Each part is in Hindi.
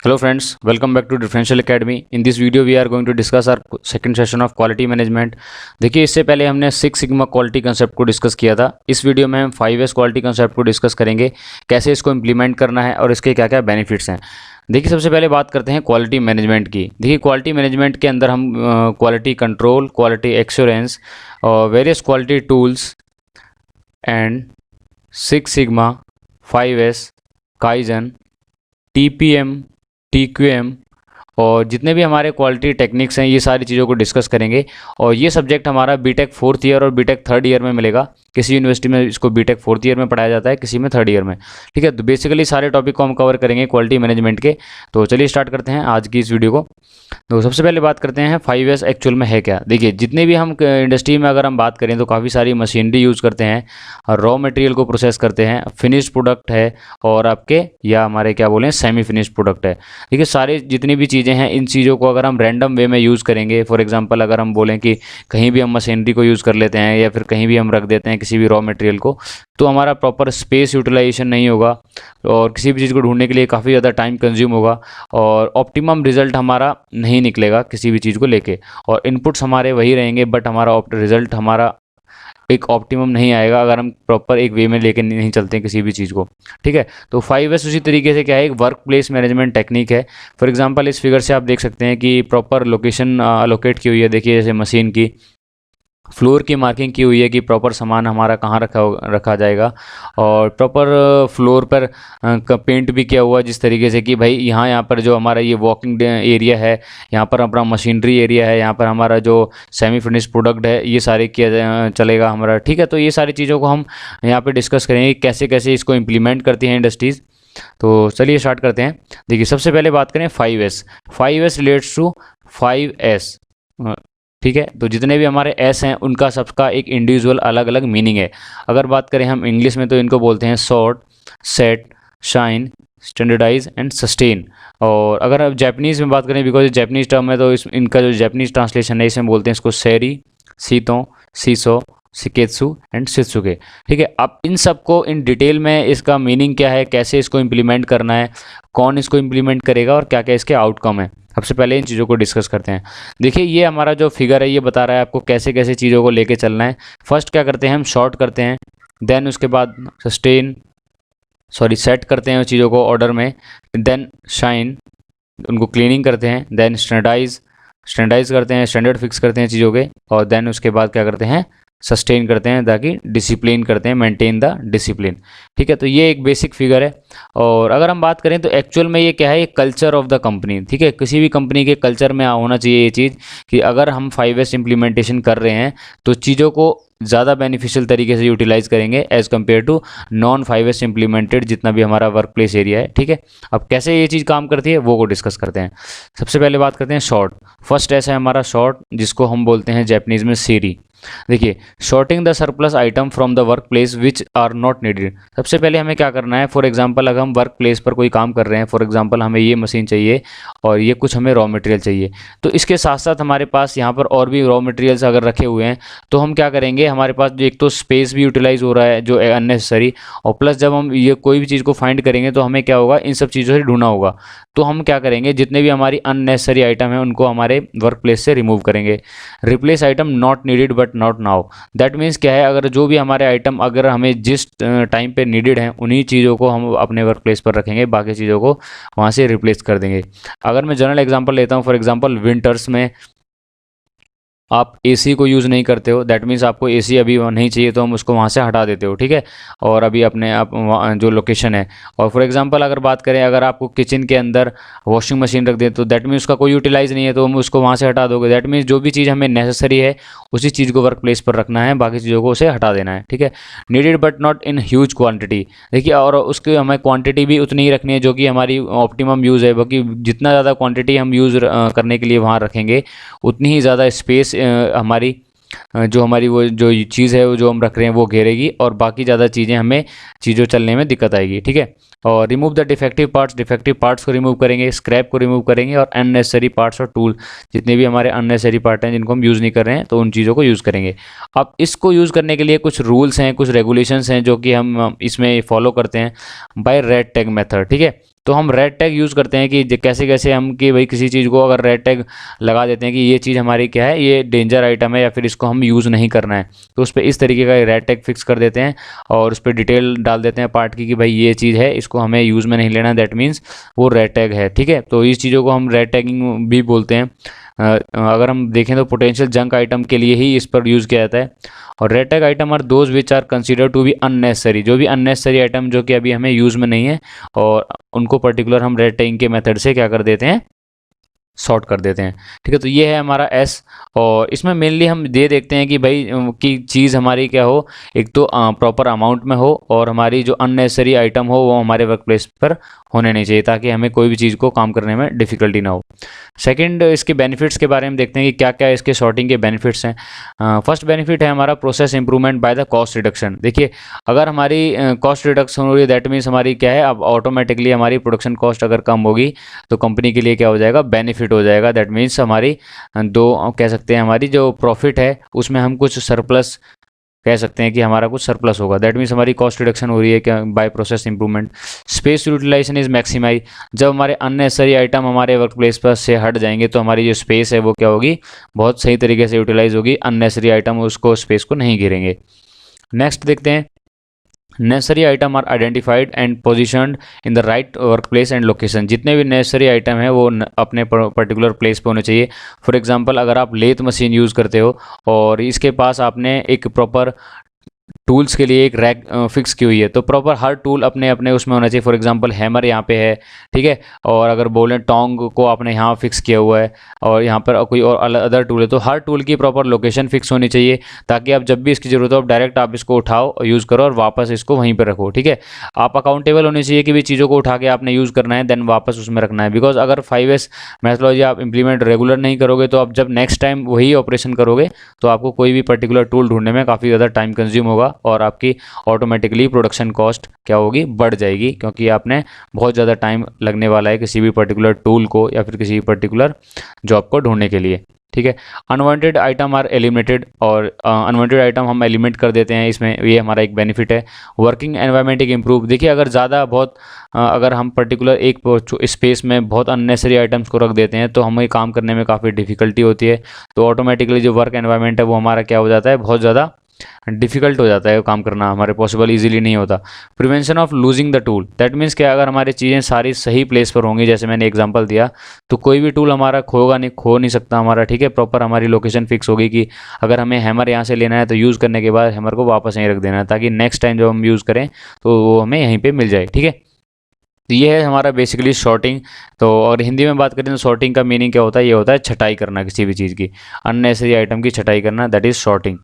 Hello friends, welcome back to Differential Academy. In this video we are going to discuss our second session of quality management. देखिए इससे पहले हमने सिक्स सिग्मा क्वालिटी कंसेप्ट को डिस्कस किया था। इस वीडियो में हम 5S क्वालिटी कंसेप्ट को डिस्कस करेंगे, कैसे इसको इम्प्लीमेंट करना है और इसके क्या क्या बेनिफिट्स हैं। देखिए सबसे पहले बात करते हैं क्वालिटी मैनेजमेंट की। देखिए क्वालिटी मैनेजमेंट के अंदर हम क्वालिटी कंट्रोल, क्वालिटी एश्योरेंस और various quality tools and six sigma, 5S, kaizen, TPM, TQM और जितने भी हमारे क्वालिटी टेक्निक्स हैं ये सारी चीज़ों को डिस्कस करेंगे। और ये सब्जेक्ट हमारा बीटेक 4th ईयर और बीटेक 3rd ईयर में मिलेगा। किसी यूनिवर्सिटी में इसको बीटेक 4th ईयर में पढ़ाया जाता है, किसी में 3rd ईयर में। ठीक है, तो बेसिकली सारे टॉपिक को हम कवर करेंगे क्वालिटी मैनेजमेंट के। तो चलिए स्टार्ट करते हैं आज की इस वीडियो को। तो सबसे पहले बात करते हैं 5S एक्चुअल में है क्या। देखिए जितने भी हम इंडस्ट्री में अगर हम बात करें तो काफ़ी सारी मशीनरी यूज़ करते हैं, रॉ मटेरियल को प्रोसेस करते हैं, फिनिश्ड प्रोडक्ट है और आपके या हमारे क्या बोलें सेमी फिनिश्ड प्रोडक्ट है। देखिए सारी जितनी भी चीज़ें हैं इन चीज़ों को अगर हम रैंडम वे में यूज़ करेंगे, फॉर एग्जांपल अगर हम बोलें कि कहीं भी हम मशीनरी को यूज़ कर लेते हैं या फिर कहीं भी हम रख देते हैं किसी भी रॉ मटेरियल को, तो हमारा प्रॉपर स्पेस यूटिलाइजेशन नहीं होगा और किसी भी चीज़ को ढूंढने के लिए काफ़ी ज़्यादा टाइम कंज्यूम होगा और ऑप्टिमम रिजल्ट हमारा नहीं निकलेगा किसी भी चीज़ को लेके। और इनपुट्स हमारे वही रहेंगे बट हमारा रिजल्ट हमारा एक ऑप्टिमम नहीं आएगा अगर हम प्रॉपर एक वे में लेके नहीं चलते हैं किसी भी चीज़ को। ठीक है, तो 5S उसी तरीके से क्या है, एक वर्क प्लेस मैनेजमेंट टेक्निक है। फॉर एग्जांपल इस फिगर से आप देख सकते हैं कि प्रॉपर लोकेशन अलोकेट की हुई है। देखिए जैसे मशीन की फ्लोर की मार्किंग की हुई है कि प्रॉपर सामान हमारा कहाँ रखा जाएगा और प्रॉपर फ्लोर पर पेंट भी किया हुआ है जिस तरीके से कि भाई यहाँ पर जो हमारा ये वॉकिंग एरिया है, यहाँ पर अपना मशीनरी एरिया है, यहाँ पर हमारा जो सेमी फिनिश प्रोडक्ट है ये सारे किया चलेगा हमारा। ठीक है, तो ये सारी चीज़ों को हम यहाँ पर डिस्कस करेंगे कैसे कैसे इसको इम्प्लीमेंट करती हैं इंडस्ट्रीज़। तो चलिए स्टार्ट करते हैं। देखिए सबसे पहले बात करें 5S रिलेट्स टू 5S। ठीक है, तो जितने भी हमारे एस हैं उनका सबका एक इंडिविजुअल अलग अलग मीनिंग है। अगर बात करें हम इंग्लिश में तो इनको बोलते हैं sort, set, shine, standardize and sustain. और अगर आप जैपनीज़ में बात करें, बिकॉज जैपनीज़ टर्म है तो इनका जो जैपनीज़ ट्रांसलेशन है इसमें बोलते हैं इसको सेरी, सीतो, सीसो, सिकेत्सु एंड शित्सुके। ठीक है, अब इन सबको इन डिटेल में इसका मीनिंग क्या है, कैसे इसको इम्प्लीमेंट करना है, कौन इसको इम्प्लीमेंट करेगा और क्या क्या इसके आउटकम है, सबसे पहले इन चीज़ों को डिस्कस करते हैं। देखिए ये हमारा जो फिगर है ये बता रहा है आपको कैसे कैसे चीज़ों को लेके चलना है। फर्स्ट क्या करते हैं हम शॉर्ट करते हैं, देन उसके बाद सेट करते हैं उस चीज़ों को ऑर्डर में, देन शाइन उनको क्लीनिंग करते हैं, देन स्टैंडर्डाइज करते हैं, स्टैंडर्ड फिक्स करते हैं चीज़ों के, और देन उसके बाद क्या करते हैं सस्टेन करते हैं ताकि डिसिप्लिन करते हैं, मेंटेन द डिसिप्लिन। ठीक है, तो ये एक बेसिक फिगर है। और अगर हम बात करें तो एक्चुअल में ये क्या है, ये कल्चर ऑफ द कंपनी। ठीक है, किसी भी कंपनी के कल्चर में होना चाहिए ये चीज़ कि अगर हम 5S इम्प्लीमेंटेशन कर रहे हैं तो चीज़ों को ज़्यादा बेनिफिशियल तरीके से यूटिलाइज करेंगे as compare to non 5S implemented जितना भी हमारा वर्क प्लेस एरिया है। ठीक है, अब कैसे ये चीज़ काम करती है वो को डिस्कस करते हैं। सबसे पहले बात करते हैं शॉर्ट। फर्स्ट ऐसा है हमारा शॉर्ट जिसको हम बोलते हैं जैपनीज़ में सीरी। देखिए sorting the surplus item from the work place which are not needed. सबसे पहले हमें क्या करना है, फॉर एग्जांपल अगर हम वर्क प्लेस पर कोई काम कर रहे हैं, फॉर एग्जांपल हमें ये मशीन चाहिए और ये कुछ हमें रॉ मटेरियल चाहिए, तो इसके साथ साथ हमारे पास यहाँ पर और भी रॉ मटेरियल्स अगर रखे हुए हैं तो हम क्या करेंगे, हमारे पास जो एक तो स्पेस भी यूटिलाइज हो रहा है जो अननेसेसरी, और प्लस जब हम ये कोई भी चीज़ को फाइंड करेंगे तो हमें क्या होगा, इन सब चीज़ों से ढूंढना होगा। तो हम क्या करेंगे, जितने भी हमारी अननेसेसरी आइटम है उनको हमारे वर्क प्लेस से रिमूव करेंगे। Replace item not needed but not now. That means क्या है, अगर जो भी हमारे आइटम अगर हमें जिस टाइम पे नीडेड हैं उन्हीं चीज़ों को हम अपने वर्क प्लेस पर रखेंगे, बाकी चीज़ों को वहाँ से रिप्लेस कर देंगे। अगर मैं जनरल एग्जांपल लेता हूँ, फॉर एग्जांपल विंटर्स में आप एसी को यूज़ नहीं करते हो, दैट मीन्स आपको एसी अभी नहीं चाहिए तो हम उसको वहाँ से हटा देते हो। ठीक है, और अभी अपने आप जो लोकेशन है, और फॉर एग्जांपल अगर बात करें अगर आपको किचन के अंदर वॉशिंग मशीन रख दें तो दैट मीन्स उसका कोई यूटिलाइज़ नहीं है तो हम उसको वहाँ से हटा दोगे। दैट मीन्स जो भी चीज़ हमें नेसेसरी है उसी चीज़ को वर्क प्लेस पर रखना है, बाकी चीज़ों को उसे हटा देना है। ठीक है, needed but not in huge quantity. देखिए और उसकी हमें क्वान्टिटी भी उतनी ही रखनी है जो कि हमारी ऑप्टिमम यूज़ है, बाकी जितना ज़्यादा क्वान्टिटी हम यूज़ करने के लिए वहाँ रखेंगे उतनी ही ज़्यादा स्पेस हमारी जो वो जो चीज़ है वो जो हम रख रहे हैं वो घेरेगी और बाकी ज़्यादा चीज़ें हमें चीज़ों चलने में दिक्कत आएगी। ठीक है, और रिमूव द डिफेक्टिव पार्ट्स को रिमूव करेंगे, स्क्रैप को रिमूव करेंगे और अननेसेसरी पार्ट्स और टूल जितने भी हमारे अननेसेसरी पार्ट हैं जिनको हम यूज़ नहीं कर रहे हैं तो उन चीज़ों को यूज़ करेंगे। अब इसको यूज़ करने के लिए कुछ रूल्स हैं, कुछ रेगुलेशंस हैं जो कि हम इसमें फॉलो करते हैं बाय रेड टैग मेथड। ठीक है, तो हम रेड टैग यूज़ करते हैं कि कैसे कैसे हम कि भाई किसी चीज़ को अगर रेड टैग लगा देते हैं कि ये चीज़ हमारी क्या है, ये डेंजर आइटम है या फिर इसको हम यूज़ नहीं करना है, तो उस पर इस तरीके का रेड टैग फिक्स कर देते हैं और उस पर डिटेल डाल देते हैं पार्ट की कि भाई ये चीज़ है, इसको हमें यूज़ में नहीं लेना, दैट मीन्स वो रेड टैग है। ठीक है, तो इस चीज़ों को हम रेड टैगिंग भी बोलते हैं। अगर हम देखें तो पोटेंशियल जंक आइटम के लिए ही इस पर यूज़ किया जाता है। और red tag item are those which are consider to be unnecessary, जो भी अननेसेसरी आइटम जो कि अभी हमें यूज़ में नहीं है, और उनको पर्टिकुलर हम रेड टैगिंग के मेथड से क्या कर देते हैं, सॉर्ट कर देते हैं। ठीक है, तो ये है हमारा एस। और इसमें मेनली हम ये देखते हैं कि भाई कि चीज़ हमारी क्या हो, एक तो प्रॉपर अमाउंट में हो और हमारी जो अननेसेसरी आइटम हो वो हमारे वर्क प्लेस पर होने नहीं चाहिए, ताकि हमें कोई भी चीज़ को काम करने में डिफ़िकल्टी ना हो। सेकंड, इसके बेनिफिट्स के बारे में देखते हैं कि क्या क्या इसके सॉर्टिंग के बेनिफिट्स हैं। फर्स्ट बेनिफिट है हमारा process improvement by the cost reduction. देखिए, अगर हमारी कॉस्ट रिडक्शन हो रही है, दैट मीन्स हमारी क्या है, अब ऑटोमेटिकली हमारी प्रोडक्शन कॉस्ट अगर कम होगी तो कंपनी के लिए क्या हो जाएगा, बेनिफिट हो जाएगा। दैट मीन्स हमारी दो कह सकते हैं, हमारी जो प्रॉफिट है उसमें हम कुछ सरप्लस कह सकते हैं कि हमारा कुछ सरप्लस होगा। दैट मीन्स हमारी कॉस्ट रिडक्शन हो रही है क्या, by process improvement. Space utilization is maximize, जब हमारे अननेसेसरी आइटम हमारे वर्क प्लेस पर से हट जाएंगे तो हमारी जो स्पेस है वो क्या होगी, बहुत सही तरीके से यूटिलाइज होगी, अननेसेसरी आइटम उसको स्पेस को नहीं घेरेंगे। नेक्स्ट देखते हैं, necessary item are identified and positioned in the right work place and location. जितने भी नेसेसरी आइटम है वो अपने पर्टिकुलर प्लेस पे होने चाहिए। फॉर एग्जांपल, अगर आप लेथ मशीन यूज़ करते हो और इसके पास आपने एक प्रॉपर टूल्स के लिए एक रैक फिक्स की हुई है, तो प्रॉपर हर टूल अपने अपने उसमें होना चाहिए। फॉर एग्जांपल, हैमर यहाँ पे है, ठीक है, और अगर बोलें टोंग को आपने यहाँ फिक्स किया हुआ है और यहाँ पर कोई और अदर टूल है, तो हर टूल की प्रॉपर लोकेशन फिक्स होनी चाहिए, ताकि आप जब भी इसकी ज़रूरत हो आप डायरेक्ट आप इसको उठाओ और यूज़ करो और वापस इसको वहीं पर रखो। ठीक है, आप अकाउंटेबल होने चाहिए कि भी चीज़ों को उठा के आपने यूज़ करना है, देन वापस उसमें रखना है। बिकॉज अगर 5S मैथोलॉजी आप इंप्लीमेंट रेगुलर नहीं करोगे तो आप जब नेक्स्ट टाइम वही ऑपरेशन करोगे तो आपको कोई भी पर्टिकुलर टूल ढूंढने में काफ़ी ज़्यादा टाइम कंज्यूम होगा और आपकी ऑटोमेटिकली प्रोडक्शन कॉस्ट क्या होगी, बढ़ जाएगी, क्योंकि आपने बहुत ज़्यादा टाइम लगने वाला है किसी भी पर्टिकुलर टूल को या फिर किसी पर्टिकुलर जॉब को ढूंढने के लिए। ठीक है, अनवांटेड आइटम आर एलिमिनेटेड, और अनवांटेड आइटम हम एलिमिनेट कर देते हैं इसमें, ये हमारा एक बेनिफिट है। वर्किंग एनवायरनमेंट एक इम्प्रूव, देखिए अगर ज़्यादा बहुत अगर हम पर्टिकुलर एक स्पेस में बहुत अननेसेसरी आइटम्स को रख देते हैं तो हमें काम करने में काफ़ी डिफिकल्टी होती है, तो ऑटोमेटिकली जो वर्क एनवायरनमेंट है वो हमारा क्या हो जाता है, बहुत ज़्यादा डिफिकल्ट हो जाता है, काम करना हमारे पॉसिबल इजीली नहीं होता। Prevention of losing the tool, that means क्या, अगर हमारी चीज़ें सारी सही प्लेस पर होंगी, जैसे मैंने एग्जांपल दिया, तो कोई भी टूल हमारा खो नहीं सकता हमारा। ठीक है, प्रॉपर हमारी लोकेशन फिक्स होगी कि अगर हमें हैमर यहाँ से लेना है तो यूज़ करने के बाद हैमर को वापस यहीं रख देना है, ताकि नेक्स्ट टाइम जब हम यूज़ करें तो वो हमें यहीं पर मिल जाए। ठीक है, तो ये है हमारा बेसिकली शॉर्टिंग। तो और हिंदी में बात करें तो शॉर्टिंग का मीनिंग क्या होता है, ये होता है छटाई करना किसी भी चीज़ की, अननेसेसरी आइटम की छटाई करना, दैट इज़ शॉर्टिंग।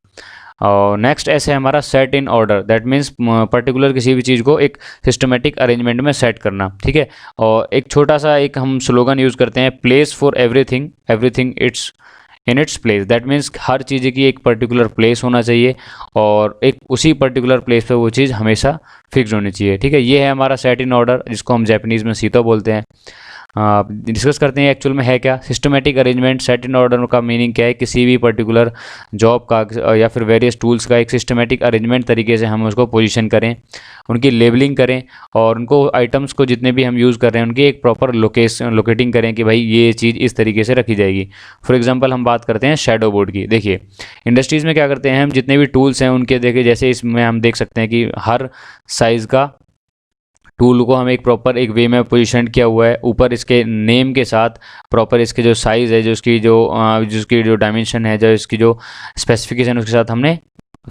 और नेक्स्ट ऐसे हमारा set in order, that means particular किसी भी चीज़ को एक सिस्टमेटिक अरेंजमेंट में सेट करना। ठीक है, और एक छोटा सा एक हम स्लोगन यूज़ करते हैं, place for everything, everything it's in its place, that means हर चीज़ की एक पर्टिकुलर प्लेस होना चाहिए और एक उसी पर्टिकुलर प्लेस पे वो चीज़ हमेशा फिक्स होनी चाहिए। ठीक है, ये है हमारा सेट इन ऑर्डर, जिसको हम जैपनीज़ में सीतो बोलते हैं। डिस्कस करते हैं एक्चुअल में है क्या systematic arrangement. Set in order का मीनिंग क्या है, किसी भी पर्टिकुलर जॉब का या फिर वेरियस टूल्स का एक सिस्टमेटिक अरेंजमेंट तरीके से हम उसको पोजीशन करें, उनकी लेबलिंग करें और उनको आइटम्स को जितने भी हम यूज़ कर रहे हैं उनकी एक प्रॉपर लोकेटिंग करें कि भाई ये चीज़ इस तरीके से रखी जाएगी। फॉर एग्जांपल हम बात करते हैं शैडो बोर्ड की। देखिए इंडस्ट्रीज़ में क्या करते हैं, हम जितने भी टूल्स हैं उनके देखिए, जैसे इसमें हम देख सकते हैं कि हर साइज़ का टूल को हम एक प्रॉपर एक वे में पोजीशन किया हुआ है, ऊपर इसके नेम के साथ प्रॉपर इसके जो साइज़ है, जो इसकी जिसकी जो डायमेंशन है, जो इसकी जो स्पेसिफिकेशन उसके साथ हमने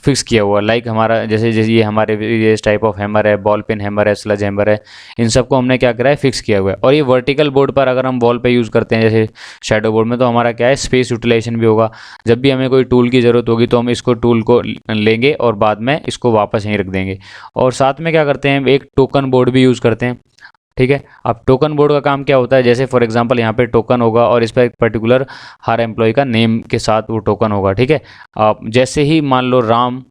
फिक्स किया हुआ। लाइक हमारा जैसे जैसे ये हमारे ये इस टाइप ऑफ हैमर है, बॉल पेन हैमर है, स्लज हैमर है, इन सबको हमने क्या करा है, फिक्स किया हुआ है। और ये वर्टिकल बोर्ड पर अगर हम वॉल पे यूज़ करते हैं जैसे शैडो बोर्ड में, तो हमारा क्या है, स्पेस यूटिलाइजेशन भी होगा। जब भी हमें कोई टूल की ज़रूरत होगी तो हम इसको टूल को लेंगे और बाद में इसको वापस यहीं रख देंगे। और साथ में क्या करते हैं, एक टोकन बोर्ड भी यूज़ करते हैं। ठीक है, अब टोकन बोर्ड का काम क्या होता है, जैसे फॉर एग्जांपल यहाँ पे टोकन होगा और इस पर एक पर्टिकुलर हर एम्प्लॉय का नेम के साथ वो टोकन होगा। ठीक है, आप जैसे ही मान लो राम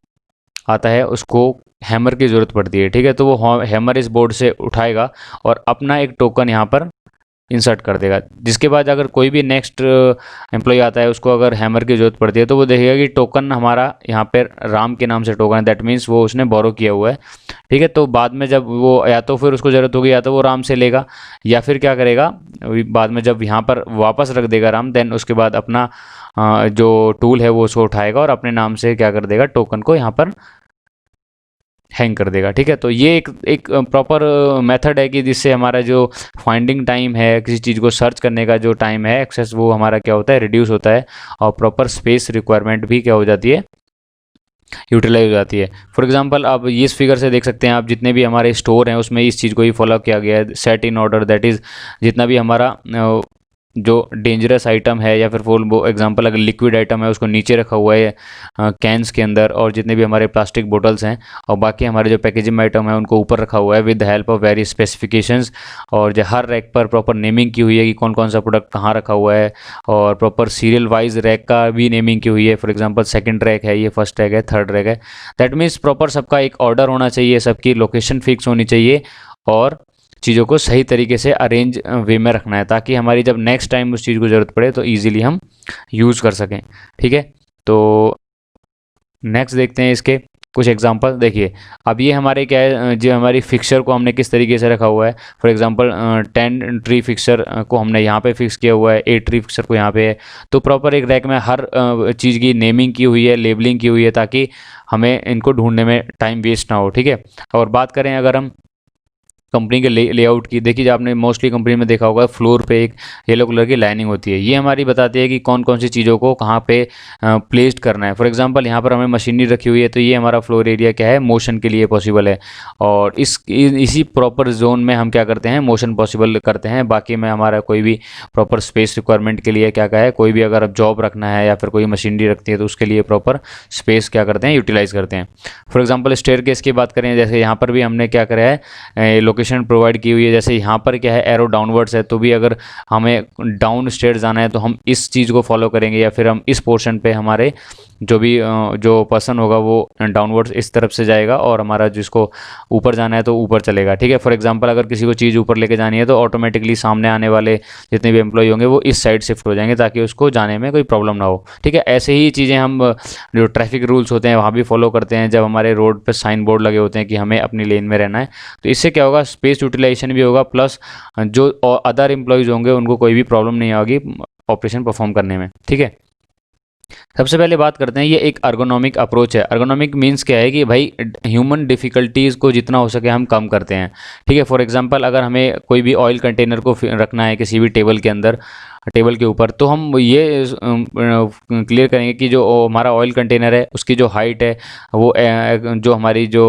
आता है, उसको हैमर की ज़रूरत पड़ती है। ठीक है, तो वो हैमर इस बोर्ड से उठाएगा और अपना एक टोकन यहाँ पर इंसर्ट कर देगा। जिसके बाद अगर कोई भी नेक्स्ट एम्प्लॉय आता है, उसको अगर हैमर की ज़रूरत पड़ती है, तो वो देखेगा कि टोकन हमारा यहाँ पर राम के नाम से टोकन है, दैट मीन्स वो उसने बोरो किया हुआ है। ठीक है, तो बाद में जब वो या तो फिर उसको ज़रूरत होगी, या तो वो राम से लेगा, या फिर क्या करेगा, बाद में जब यहाँ पर वापस रख देगा राम, देन उसके बाद अपना जो टूल है वो उसको उठाएगा और अपने नाम से क्या कर देगा, टोकन को यहाँ पर हैंग कर देगा। ठीक है, तो ये एक प्रॉपर मेथड है कि जिससे हमारा जो फाइंडिंग टाइम है, किसी चीज़ को सर्च करने का जो टाइम है एक्सेस, वो हमारा क्या होता है, रिड्यूस होता है, और प्रॉपर स्पेस रिक्वायरमेंट भी क्या हो जाती है, यूटिलाइज हो जाती है। फॉर एग्जांपल आप ये इस फिगर से देख सकते हैं, आप जितने भी हमारे स्टोर हैं उसमें इस चीज़ को ही फॉलो किया गया है, set in order, that is जितना भी हमारा जो डेंजरस आइटम है, या फिर फॉर वो एग्जांपल अगर लिक्विड आइटम है उसको नीचे रखा हुआ है कैंस के अंदर, और जितने भी हमारे प्लास्टिक बोटल्स हैं और बाकी हमारे जो पैकेजिंग आइटम है उनको ऊपर रखा हुआ है with the help of very specifications. और जो हर रैक पर प्रॉपर नेमिंग की हुई है कि कौन कौन सा प्रोडक्ट कहाँ रखा हुआ है, और प्रॉपर सीरियल वाइज रैक का भी नेमिंग की हुई है। फॉर एग्जाम्पल सेकेंड रैक है, ये फर्स्ट रैक है, थर्ड रैक है। दैट मीन्स प्रॉपर सबका एक ऑर्डर होना चाहिए, सबकी लोकेशन फिक्स होनी चाहिए, और चीज़ों को सही तरीके से अरेंज वे में रखना है, ताकि हमारी जब नेक्स्ट टाइम उस चीज़ को ज़रूरत पड़े तो ईजिली हम यूज़ कर सकें। ठीक है, तो नेक्स्ट देखते हैं इसके कुछ एग्जांपल। देखिए अब ये हमारे क्या है, जो हमारी फिक्सर को हमने किस तरीके से रखा हुआ है। फॉर एग्जांपल 10 ट्री फिक्सर को हमने यहाँ पे फिक्स किया हुआ है, 8 ट्री फिक्सर को यहाँ पे है। तो प्रॉपर एक रैक में हर चीज़ की नेमिंग की हुई है, लेबलिंग की हुई है, ताकि हमें इनको ढूंढने में टाइम वेस्ट ना हो। ठीक है, और बात करें अगर हम कंपनी के लेआउट की, देखिए आपने मोस्टली कंपनी में देखा होगा फ्लोर पे एक येलो कलर की लाइनिंग होती है। ये हमारी बताती है कि कौन कौन सी चीज़ों को कहाँ पे प्लेस्ड करना है। फॉर एग्जांपल यहाँ पर हमें मशीनरी रखी हुई है, तो ये हमारा फ्लोर एरिया क्या है, मोशन के लिए पॉसिबल है, और इसी प्रॉपर जोन में हम क्या करते हैं, मोशन पॉसिबल करते हैं। बाकी में हमारा कोई भी प्रॉपर स्पेस रिक्वायरमेंट के लिए क्या है, कोई भी अगर अब जॉब रखना है या फिर कोई मशीनरी रखती है तो उसके लिए प्रॉपर स्पेस क्या करते हैं, यूटिलाइज करते हैं। फॉर एग्जाम्पल स्टेयरकेस की बात करें, जैसे यहाँ पर भी हमने क्या करा है, लोकेशन प्रोवाइड की हुई है। जैसे यहाँ पर क्या है, एरो डाउनवर्ड्स है, तो भी अगर हमें डाउन स्टेयर जाना है तो हम इस चीज़ को फॉलो करेंगे, या फिर हम इस पोर्शन पे हमारे जो भी जो पर्सन होगा वो डाउनवर्ड्स इस तरफ से जाएगा, और हमारा जिसको ऊपर जाना है तो ऊपर चलेगा। ठीक है, फॉर एग्जांपल अगर किसी को चीज़ ऊपर लेके जानी है तो ऑटोमेटिकली सामने आने वाले जितने भी एम्प्लॉय होंगे वो इस साइड शिफ्ट हो जाएंगे, ताकि उसको जाने में कोई प्रॉब्लम ना हो। ठीक है, ऐसे ही चीज़ें हम जो ट्रैफिक रूल्स होते हैं वहाँ भी फॉलो करते हैं, जब हमारे रोड पर साइन बोर्ड लगे होते हैं कि हमें अपनी लेन में रहना है। तो इससे क्या होगा, स्पेस यूटिलाइजेशन भी होगा, प्लस जो अदर एम्प्लॉयज़ होंगे उनको कोई भी प्रॉब्लम नहीं होगी ऑपरेशन परफॉर्म करने में। ठीक है, सबसे पहले बात करते हैं, ये एक अर्गोनॉमिक अप्रोच है। अर्गोनॉमिक मींस क्या है कि भाई ह्यूमन डिफ़िकल्टीज़ को जितना हो सके हम कम करते हैं। ठीक है, फॉर एग्जांपल अगर हमें कोई भी ऑयल कंटेनर को रखना है किसी भी टेबल के अंदर, टेबल के ऊपर, तो हम ये क्लियर करेंगे कि जो हमारा ऑयल कंटेनर है उसकी जो हाइट है वो जो हमारी जो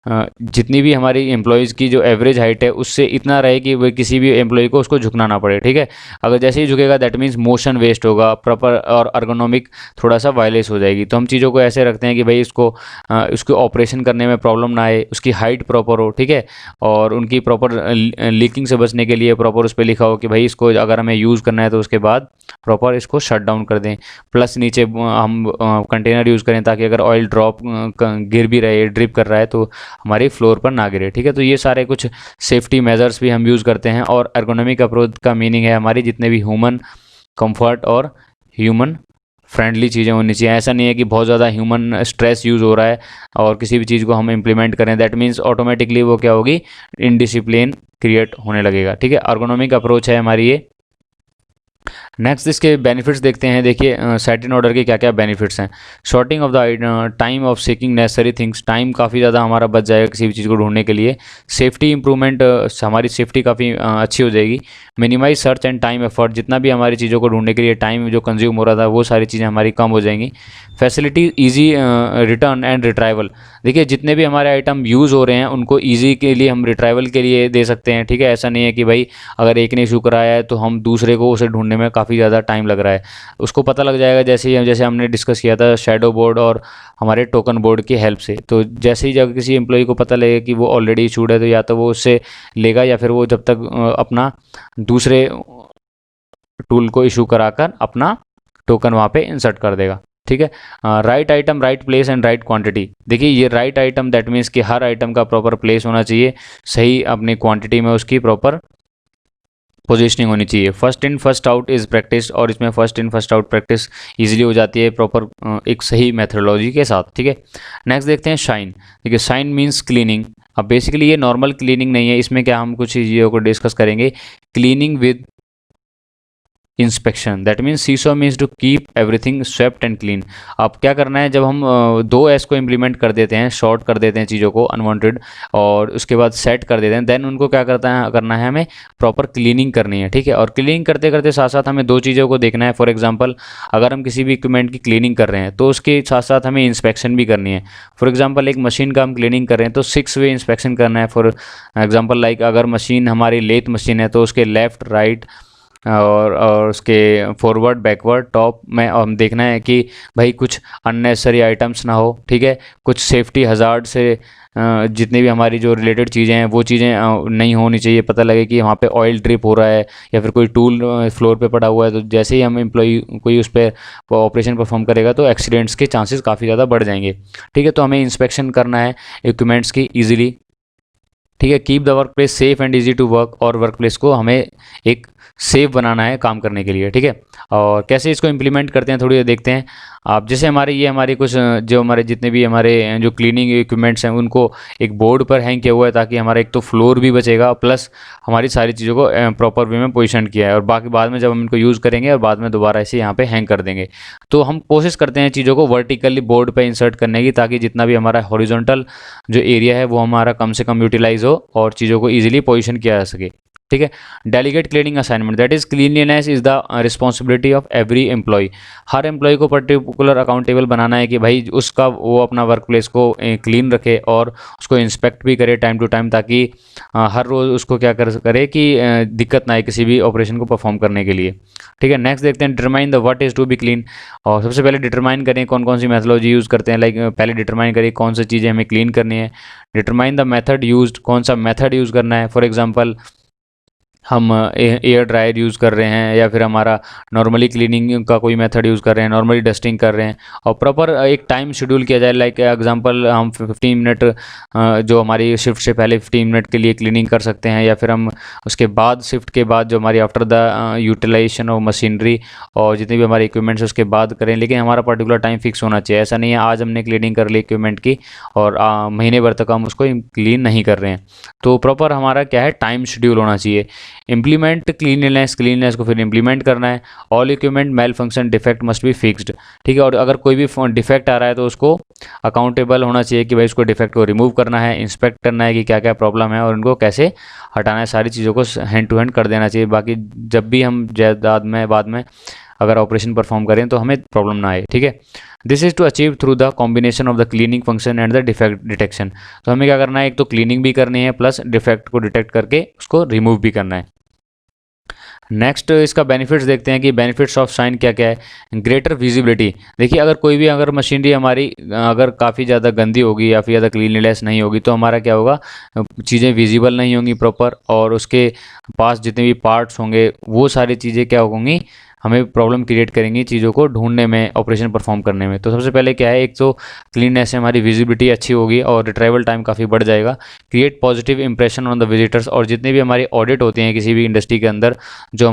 जितनी भी हमारी एम्प्लॉयज़ की जो एवरेज हाइट है उससे इतना रहे कि वो किसी भी एम्प्लॉय को उसको झुकना ना पड़े। ठीक है, अगर जैसे ही झुकेगा दैट मीन्स मोशन वेस्ट होगा प्रॉपर, और अर्गोनॉमिक थोड़ा सा वायलेस हो जाएगी। तो हम चीज़ों को ऐसे रखते हैं कि भाई उसको ऑपरेशन करने में प्रॉब्लम ना आए, उसकी हाइट प्रॉपर हो। ठीक है, और उनकी प्रॉपर लीकिंग से बचने के लिए प्रॉपर उस पर लिखा हो कि भाई इसको अगर हमें यूज़ करना है तो उसके बाद प्रॉपर इसको शट डाउन कर दें। प्लस नीचे हम कंटेनर यूज़ करें ताकि अगर ऑयल ड्रॉप गिर भी रहे, ड्रिप कर रहा है, तो हमारे फ्लोर पर ना गिरे। ठीक है, तो ये सारे कुछ सेफ्टी मेजर्स भी हम यूज़ करते हैं। और एर्गोनॉमिक अप्रोच का मीनिंग है हमारी जितने भी ह्यूमन कंफर्ट और ह्यूमन फ्रेंडली चीज़ें होनी चाहिए। ऐसा नहीं है कि बहुत ज़्यादा ह्यूमन स्ट्रेस यूज़ हो रहा है और किसी भी चीज़ को हम इम्प्लीमेंट करें, दैट मीन्स ऑटोमेटिकली वो क्या होगी, इनडिसिप्लिन क्रिएट होने लगेगा। ठीक है, एर्गोनॉमिक अप्रोच है हमारी ये। नेक्स्ट इसके बेनिफिट्स देखते हैं। देखिए सेट इन ऑर्डर के क्या क्या बेनिफिट्स हैं। Sorting of the time of seeking necessary things, time काफ़ी ज़्यादा हमारा बच जाएगा किसी भी चीज़ को ढूंढने के लिए। सेफ्टी इंप्रूवमेंट, हमारी सेफ्टी काफ़ी अच्छी हो जाएगी। Minimize search and time effort, जितना भी हमारी चीज़ों को ढूंढने के लिए टाइम जो कंज्यूम हो रहा था वो सारी चीज़ें हमारी कम हो जाएंगी। Facility easy return and retrieval, देखिए जितने भी हमारे आइटम यूज़ हो रहे हैं उनको ईजी के लिए हम रिट्राइवल के लिए दे सकते हैं। ठीक है, ऐसा नहीं है कि भाई अगर एक ने इशू कराया है तो हम दूसरे को उसे ढूंढने में काफ़ी ज़्यादा टाइम लग रहा है, उसको पता लग जाएगा जैसे हमने डिस्कस किया था शैडो बोर्ड और हमारे टोकन बोर्ड की हेल्प से। तो जैसे ही जब किसी एम्प्लॉय को पता लगेगा कि वो ऑलरेडी इशूड है, तो या तो वो उससे लेगा या फिर वो जब तक अपना दूसरे टूल को इशू कराकर अपना टोकन वहाँ पे इंसर्ट कर देगा। ठीक है, right item right place and right quantity, देखिए ये राइट आइटम दैट मीन्स कि हर आइटम का प्रॉपर प्लेस होना चाहिए, सही अपनी क्वांटिटी में उसकी प्रॉपर पोजीशनिंग होनी चाहिए। First in first out is practice, और इसमें first in first out practice easily हो जाती है प्रॉपर एक सही मेथोडोलॉजी के साथ, ठीक है। नेक्स्ट देखते हैं शाइन। देखिए शाइन मीन्स क्लीनिंग। अब बेसिकली ये नॉर्मल क्लीनिंग नहीं है, इसमें क्या हम कुछ चीज़ों को डिस्कस करेंगे। Cleaning with inspection, that means सीसो means to keep everything swept and clean. अब क्या करना है, जब हम 2S को इम्प्लीमेंट कर देते हैं, शॉर्ट कर देते हैं चीज़ों को अनवांटेड, और उसके बाद सेट कर देते हैं, देन उनको क्या करना है हमें प्रॉपर क्लीनिंग करनी है, ठीक है। और क्लीनिंग करते करते साथ साथ हमें दो चीज़ों को देखना है। फॉर एग्जांपल अगर हम किसी भी इक्विपमेंट की क्लीनिंग कर रहे हैं तो उसके साथ साथ हमें इंस्पेक्शन भी करनी है। फॉर एग्जाम्पल एक मशीन का हम क्लीनिंग कर रहे हैं तो 6 वे इंस्पेक्शन करना है। फॉर एग्जाम्पल लाइक अगर मशीन हमारी लेथ मशीन है तो उसके लेफ़्ट राइट और उसके फॉरवर्ड बैकवर्ड टॉप में हम देखना है कि भाई कुछ अननेसेसरी आइटम्स ना हो, ठीक है। कुछ सेफ्टी हज़ार्ड से जितनी भी हमारी जो रिलेटेड चीज़ें हैं वो चीज़ें नहीं होनी चाहिए। पता लगे कि वहाँ पे ऑयल ड्रिप हो रहा है या फिर कोई टूल फ्लोर पे पड़ा हुआ है, तो जैसे ही हम एम्प्लॉई कोई उस पर ऑपरेशन परफॉर्म करेगा तो एक्सीडेंट्स के चांसेस काफ़ी ज़्यादा बढ़ जाएंगे, ठीक है। तो हमें इंस्पेक्शन करना है इक्विपमेंट्स की ईजिली, ठीक है। Keep the work place safe and easy to work, और वर्क प्लेस को हमें एक सेफ बनाना है काम करने के लिए, ठीक है। और कैसे इसको इम्प्लीमेंट करते हैं थोड़ी देर देखते हैं। आप जैसे हमारे कुछ जो हमारे जितने भी हमारे जो क्लीनिंग इक्विपमेंट्स हैं उनको एक बोर्ड पर हैंग किया हुआ है, ताकि हमारा एक तो फ्लोर भी बचेगा प्लस हमारी सारी चीज़ों को प्रॉपर वे में पोजीशन किया है। और बाकी बाद में जब हम इनको यूज़ करेंगे और बाद में दोबारा इसे यहाँ पे हैंग कर देंगे, तो हम कोशिश करते हैं चीज़ों को वर्टिकली बोर्ड पे इंसर्ट करने की, ताकि जितना भी हमारा हॉरिजॉन्टल जो एरिया है वो हमारा कम से कम यूटिलाइज हो और चीज़ों को ईजिली पोजिशन किया जा सके, ठीक है। Delegate cleaning assignment, that is cleanliness is the responsibility of every employee. हर एम्प्लॉय को पर्टिकुलर अकाउंटेबल बनाना है कि भाई उसका वो अपना वर्क प्लेस को क्लीन रखे और उसको इंस्पेक्ट भी करे टाइम टू टाइम, ताकि हर रोज़ उसको क्या करे कि दिक्कत ना आए किसी भी ऑपरेशन को परफॉर्म करने के लिए, ठीक है। नेक्स्ट देखते हैं determine the what is to be clean. और सबसे पहले डिटरमाइन करें कौन कौन सी मेथोलॉजी यूज़ करते हैं, लाइक पहले डिटरमाइन करें कौन सी चीज़ें हमें क्लीन करनी है। डिटरमाइन द मेथड यूज्ड, कौन सा मेथड यूज़ करना है। फॉर एग्जांपल हम एयर ड्रायर यूज़ कर रहे हैं या फिर हमारा नॉर्मली क्लीनिंग का कोई मेथड यूज़ कर रहे हैं, नॉर्मली डस्टिंग कर रहे हैं, और प्रॉपर एक टाइम शेड्यूल किया जाए। लाइक एग्जांपल हम 15 मिनट जो हमारी शिफ्ट से पहले 15 मिनट के लिए क्लीनिंग कर सकते हैं, या फिर हम उसके बाद शिफ्ट के बाद जो हमारी after the utilization of machinery और जितने भी हमारे इक्विपमेंट्स है उसके बाद करें, लेकिन हमारा पर्टिकुलर टाइम फिक्स होना चाहिए। ऐसा नहीं है आज हमने क्लीनिंग कर ली इक्विपमेंट की और महीने भर तक हम उसको क्लीन नहीं कर रहे हैं। तो प्रॉपर हमारा क्या है टाइम शेड्यूल होना चाहिए। इम्प्लीमेंट क्लीननेस को फिर इम्प्लीमेंट करना है। All equipment malfunction defect must be fixed, ठीक है। और अगर कोई भी डिफेक्ट आ रहा है तो उसको अकाउंटेबल होना चाहिए कि भाई उसको डिफेक्ट को रिमूव करना है, इंस्पेक्ट करना है कि क्या क्या प्रॉब्लम है और उनको कैसे हटाना है, सारी चीज़ों को हैंड टू हैंड कर देना चाहिए। बाकी जब भी हम बाद में अगर ऑपरेशन परफॉर्म करें तो हमें प्रॉब्लम ना आए, ठीक है। This is to achieve through the combination of the cleaning function and the defect detection. तो हमें क्या करना है, एक तो क्लीनिंग भी करनी है प्लस डिफेक्ट को डिटेक्ट करके उसको रिमूव भी करना है। नेक्स्ट इसका बेनिफिट्स देखते हैं कि बेनिफिट्स ऑफ शाइन क्या क्या है। ग्रेटर विजिबिलिटी, देखिए अगर मशीनरी हमारी अगर काफ़ी ज़्यादा गंदी होगी या फिर ज़्यादा क्लीनलीनेस नहीं होगी तो हमारा क्या होगा, चीज़ें विजिबल नहीं होंगी प्रॉपर, और उसके पास जितने भी पार्ट्स होंगे वो सारी चीज़ें क्या होंगी, हमें प्रॉब्लम क्रिएट करेंगी चीज़ों को ढूंढने में, ऑपरेशन परफॉर्म करने में। तो सबसे पहले क्या है, एक तो क्लीननेस से हमारी विजिबिलिटी अच्छी होगी और रिट्राइवल टाइम काफ़ी बढ़ जाएगा। Create positive impression on the visitors, और जितने भी हमारे ऑडिट होते हैं किसी भी इंडस्ट्री के अंदर, जो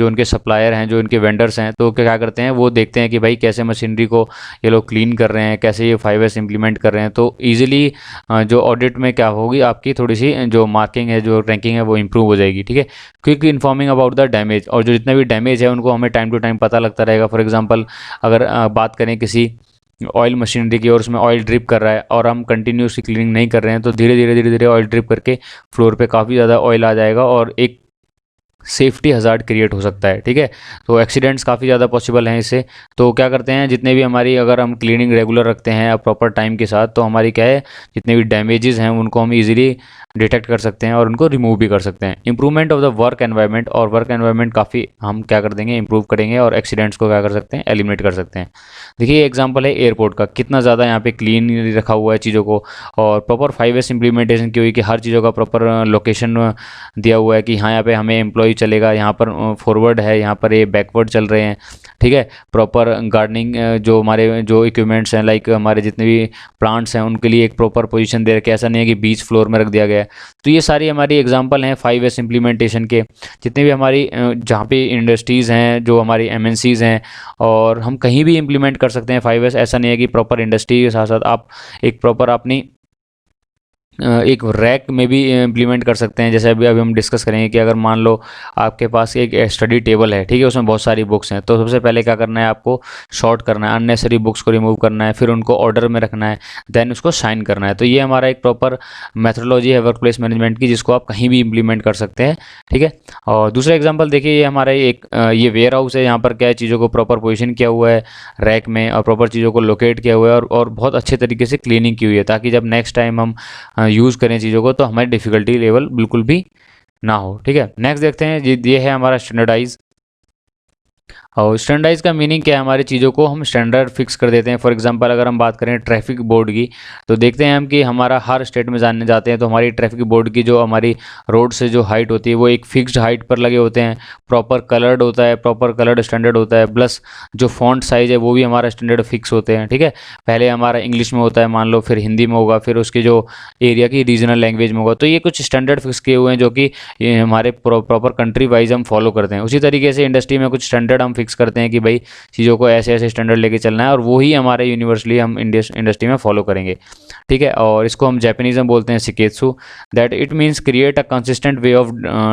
उनके सप्लायर हैं, जो उनके वेंडर्स हैं, तो क्या करते हैं वो देखते हैं कि भाई कैसे मशीनरी को ये लोग क्लीन कर रहे हैं, कैसे ये 5S इंप्लीमेंट कर रहे हैं। तो ईजिली जो ऑडिट में क्या होगी, आपकी थोड़ी सी जो मार्किंग है, जो रैंकिंग है वो इंप्रूव हो जाएगी, ठीक है। Quick informing about the damage, और जो जितना भी डैमेज है उनको हमें टाइम टू टाइम पता लगता रहेगा। फॉर एग्जांपल अगर बात करें किसी ऑयल मशीनरी की और उसमें ऑयल ड्रिप कर रहा है और हम कंटिन्यूसली क्लीनिंग नहीं कर रहे हैं, तो धीरे धीरे ऑयल ड्रिप करके फ्लोर पे काफ़ी ज़्यादा ऑयल आ जाएगा और एक सेफ्टी हज़ार्ड क्रिएट हो सकता है, ठीक है। तो एक्सीडेंट्स काफ़ी ज़्यादा पॉसिबल हैं इससे। तो क्या करते हैं, जितने भी हमारी अगर हम क्लीनिंग रेगुलर रखते हैं प्रॉपर टाइम के साथ, तो हमारी क्या है, जितने भी डैमेजेस हैं उनको हम इजीली डिटेक्ट कर सकते हैं और उनको रिमूव भी कर सकते हैं। Improvement of the work environment, और वर्क एनवायरनमेंट काफ़ी हम क्या कर देंगे, इंप्रूव करेंगे और एक्सीडेंट्स को क्या कर सकते हैं, एलिमिनेट कर सकते हैं। देखिए एग्जांपल है एयरपोर्ट का, कितना ज़्यादा यहाँ पे क्लीन रखा हुआ है चीज़ों को, और प्रॉपर 5S इंप्लीमेंटेशन की हुई कि हर चीज़ों का प्रॉपर लोकेशन दिया हुआ है कि हाँ यहाँ पे हमें एम्प्लॉय ही चलेगा, यहाँ पर फॉरवर्ड है, यहाँ पर ये बैकवर्ड चल रहे हैं, ठीक है। प्रॉपर गार्डनिंग जो हमारे जो इक्विपमेंट्स हैं, लाइक हमारे जितने भी प्लांट्स हैं उनके लिए एक प्रॉपर पोजीशन दे रखे, ऐसा नहीं है कि बीच फ्लोर में रख दिया गया है। तो ये सारी हमारी एग्जांपल हैं 5S इम्प्लीमेंटेशन के, जितने भी हमारी जहाँ पे इंडस्ट्रीज़ हैं, जो हमारी MNCs हैं, और हम कहीं भी इम्प्लीमेंट कर सकते हैं 5S। ऐसा नहीं है कि प्रॉपर इंडस्ट्री के साथ साथ आप एक प्रॉपर अपनी एक रैक में भी इम्प्लीमेंट कर सकते हैं। जैसे अभी हम डिस्कस करेंगे कि अगर मान लो आपके पास एक स्टडी टेबल है, ठीक है, उसमें बहुत सारी बुक्स हैं, तो सबसे पहले क्या करना है, आपको शॉर्ट करना है, अननेसेसरी बुक्स को रिमूव करना है, फिर उनको ऑर्डर में रखना है, देन उसको साइन करना है। तो ये हमारा एक प्रॉपर मेथोडोलॉजी है वर्क प्लेस मैनेजमेंट की, जिसको आप कहीं भी इम्प्लीमेंट कर सकते हैं, ठीक है। और दूसरा एग्जाम्पल देखिए, ये हमारा एक ये वेयर हाउस है, यहाँ पर क्या है, चीज़ों को प्रॉपर पोजिशन किया हुआ है रैक में, और प्रॉपर चीज़ों को लोकेट किया हुआ है, और बहुत अच्छे तरीके से क्लीनिंग की हुई है, ताकि जब नेक्स्ट टाइम हम यूज़ करें चीज़ों को तो हमारी डिफ़िकल्टी लेवल बिल्कुल भी ना हो, ठीक है। नेक्स्ट देखते हैं, ये है हमारा स्टैंडर्डाइज। और स्टैंडर्डाइज का मीनिंग क्या है, हमारी चीज़ों को हम स्टैंडर्ड फिक्स कर देते हैं। फॉर एग्जांपल अगर हम बात करें ट्रैफिक बोर्ड की, तो देखते हैं हम कि हमारा हर स्टेट में जानने जाते हैं तो हमारी ट्रैफिक बोर्ड की जो हमारी रोड से जो हाइट होती है वो एक फिक्स्ड हाइट पर लगे होते हैं, प्रॉपर कलर्ड होता है, प्रॉपर कलर्ड स्टैंडर्ड होता है, प्लस जो फॉन्ट साइज़ है वो भी हमारा स्टैंडर्ड फिक्स होते हैं, ठीक है। पहले हमारा इंग्लिश में होता है मान लो, फिर हिंदी में होगा, फिर उसके जो एरिया की रीजनल लैंग्वेज में होगा। तो ये कुछ स्टैंडर्ड फिक्स किए हुए हैं जो कि हमारे प्रॉपर कंट्री वाइज हम फॉलो करते हैं। उसी तरीके से इंडस्ट्री में कुछ स्टैंडर्ड हम फिक्स करते हैं कि भाई चीज़ों को ऐसे ऐसे स्टैंडर्ड लेके चलना है, और वही हमारे यूनिवर्सली हम इंडस्ट्री में फॉलो करेंगे, ठीक है। और इसको हम जापानीज में बोलते हैं शिकेत्सु, that it means create a consistent way of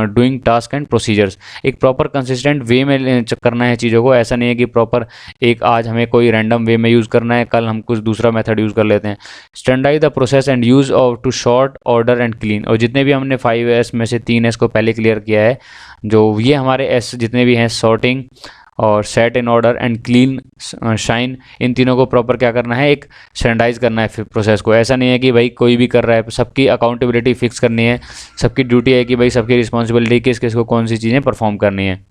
doing task and procedures. एक प्रॉपर कंसिस्टेंट वे में करना है चीज़ों को, ऐसा नहीं है कि प्रॉपर एक आज हमें कोई रैंडम वे में यूज़ करना है, कल हम कुछ दूसरा मेथड यूज़ कर लेते हैं। Standardize the process and use of to sort order and clean. और जितने भी हमने 5S में से 3S को पहले क्लियर किया है, जो ये हमारे S जितने भी हैं, सॉर्टिंग और set in order and clean shine, इन तीनों को प्रॉपर क्या करना है, एक स्टैंडर्डाइज करना है फिर प्रोसेस को। ऐसा नहीं है कि भाई कोई भी कर रहा है, सबकी अकाउंटेबिलिटी फिक्स करनी है, सबकी ड्यूटी है कि भाई सबकी रिस्पॉन्सिबिलिटी किस किस को कौन सी चीज़ें परफॉर्म करनी है।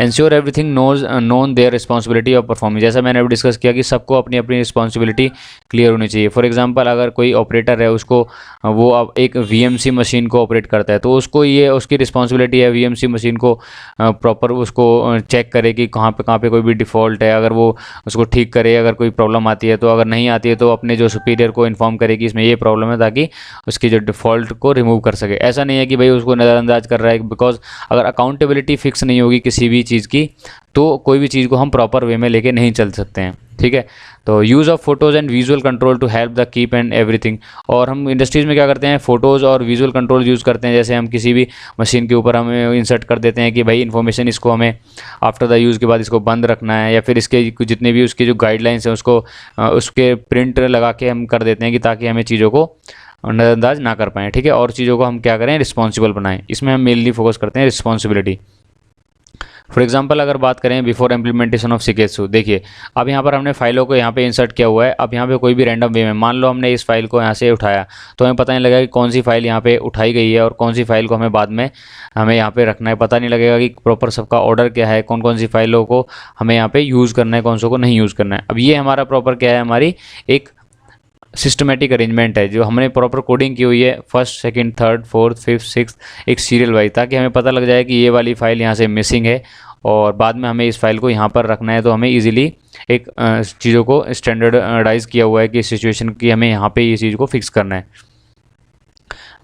Ensure everything known their responsibility of performing. जैसा मैंने अभी डिस्कस किया कि सबको अपनी अपनी रिस्पॉन्सिबिलिटी क्लियर होनी चाहिए। फॉर एग्जांपल अगर कोई ऑपरेटर है, उसको वो अब एक VMC मशीन को ऑपरेट करता है, तो उसको ये उसकी रिस्पॉन्सिबिलिटी है VMC मशीन को प्रॉपर उसको चेक करे कि कहाँ पे कोई भी डिफ़ॉल्ट है, अगर वो उसको ठीक करे, अगर कोई प्रॉब्लम आती है तो, अगर नहीं आती है तो अपने जो सुपीरियर को इन्फॉर्म करे कि इसमें ये प्रॉब्लम है, ताकि उसकी जो डिफ़ॉल्ट को रिमूव कर सके। ऐसा नहीं है कि भाई उसको नज़रअंदाज कर रहा है, बिकॉज अगर अकाउंटेबिलिटी फिक्स नहीं होगी किसी भी चीज़ की, तो कोई भी चीज़ को हम प्रॉपर वे में लेके नहीं चल सकते हैं, ठीक है। तो use of photos and visual control to help the keep and everything. और हम इंडस्ट्रीज़ में क्या करते हैं, फ़ोटोज़ और विजुअल कंट्रोल यूज़ करते हैं। जैसे हम किसी भी मशीन के ऊपर हम इंसर्ट कर देते हैं कि भाई इन्फॉर्मेशन इसको हमें आफ्टर द यूज़ के बाद इसको बंद रखना है, या फिर इसके जितने भी उसकी जो गाइडलाइंस हैं उसको उसके प्रिंट लगा के हम कर देते हैं, कि ताकि हमें चीज़ों को नज़रअंदाज ना कर पाएँ, ठीक है। और चीज़ों को हम क्या करें, रिस्पॉन्सिबल बनाएं। इसमें हम मेनली फोकस करते हैं रिस्पॉन्सिबिलिटी। फॉर एग्जांपल अगर बात करें बिफोर इम्प्लीमेंटेशन ऑफ शिकेत्सु, देखिए अब यहाँ पर हमने फाइलों को यहाँ पे इंसर्ट किया हुआ है। अब यहाँ पे कोई भी रैंडम वे में, मान लो हमने इस फाइल को यहाँ से उठाया, तो हमें पता नहीं लगेगा कि कौन सी फाइल यहाँ पे उठाई गई है और कौन सी फाइल को हमें बाद में हमें यहाँ पे रखना है। पता नहीं लगेगा कि प्रॉपर सबका ऑर्डर क्या है, कौन कौन सी फाइलों को हमें यहाँ पे यूज़ करना है, कौन सो को नहीं यूज़ करना है। अब ये हमारा प्रॉपर क्या है, हमारी एक सिस्टमेटिक अरेंजमेंट है जो हमने प्रॉपर कोडिंग की हुई है, first second third fourth fifth six, एक सीरियल वाइज, ताकि हमें पता लग जाए कि ये वाली फ़ाइल यहाँ से मिसिंग है और बाद में हमें इस फाइल को यहाँ पर रखना है। तो हमें इजीली एक चीज़ों को स्टैंडर्डाइज किया हुआ है कि सिचुएशन की हमें यहाँ पे ये चीज़ को फिक्स करना है।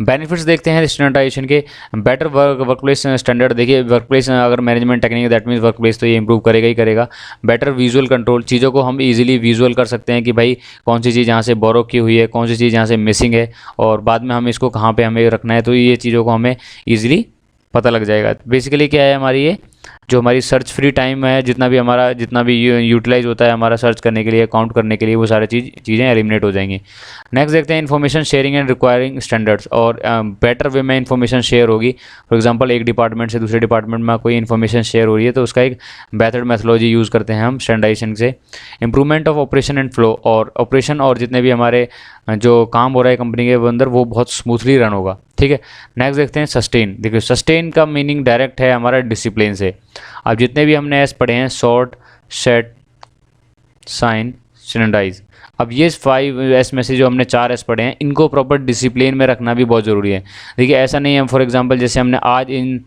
बेनिफिट्स देखते हैं स्टैंडर्डाइजेशन के। बेटर वर्क प्लेस स्टैंडर्ड, देखिए वर्क प्लेस अगर management technique, that means work place तो ये इंप्रूव करेगा ही करेगा। बेटर विजुअल कंट्रोल, चीज़ों को हम इजीली विजुअल कर सकते हैं कि भाई कौन सी चीज़ यहाँ से बोरो की हुई है, कौन सी चीज़ यहाँ से मिसिंग है, और बाद में हमें इसको कहाँ पे हमें रखना है, तो ये चीज़ों को हमें ईजिली पता लग जाएगा। बेसिकली क्या है, हमारी ये जो हमारी सर्च फ्री टाइम है, जितना भी यूटिलाइज होता है हमारा सर्च करने के लिए, काउंट करने के लिए, वो सारी चीज़ें एलिमिनेट हो जाएंगी। नेक्स्ट देखते हैं information sharing and requiring standards, और बेटर वे में इन्फॉर्मेशन शेयर होगी। फॉर एग्जांपल एक डिपार्टमेंट से दूसरे डिपार्टमेंट में कोई इन्फॉर्मेशन शेयर हो रही है, तो उसका एक बेहतर मेथोडोलॉजी यूज़ करते हैं हम स्टैंडर्डाइजेशन से। Improvement of operation and flow, और ऑपरेशन और जितने भी हमारे जो काम हो रहा है कंपनी के अंदर वो बहुत स्मूथली रन होगा, ठीक है। नेक्स्ट देखते हैं सस्टेन। देखिए सस्टेन का मीनिंग डायरेक्ट है हमारा डिसिप्लिन से। अब जितने भी हमने एस पढ़े हैं, सॉर्ट, सेट, साइन, स्टैंडर्डाइज, अब ये 5S में से जो हमने 4S पढ़े हैं, इनको प्रॉपर डिसिप्लिन में रखना भी बहुत ज़रूरी है। देखिए ऐसा नहीं है, फॉर एग्जांपल जैसे हमने आज इन